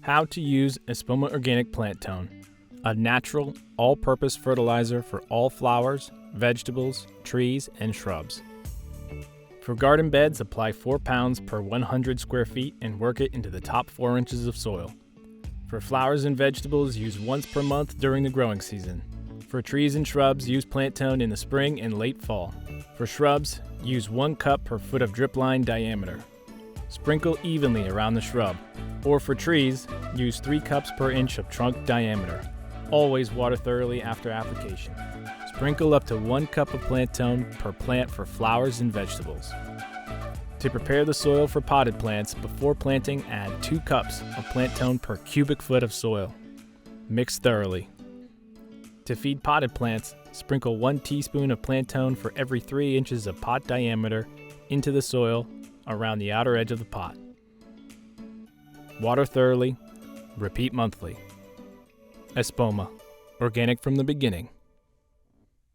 How to use Espoma Organic Plant-tone, a natural, all-purpose fertilizer for all flowers, vegetables, trees, and shrubs. For garden beds, apply 4 pounds per 100 square feet and work it into the top 4 inches of soil. For flowers and vegetables, use once per month during the growing season. For trees and shrubs, use Plant-tone in the spring and late fall. For shrubs, use 1 cup per foot of drip line diameter. Sprinkle evenly around the shrub. Or for trees, use 3 cups per inch of trunk diameter. Always water thoroughly after application. Sprinkle up to 1 cup of Plant-tone per plant for flowers and vegetables. To prepare the soil for potted plants, before planting, add 2 cups of Plant-tone per cubic foot of soil. Mix thoroughly. To feed potted plants, sprinkle 1 teaspoon of Plant-tone for every 3 inches of pot diameter into the soil around the outer edge of the pot. Water thoroughly. Repeat monthly. Espoma, organic from the beginning.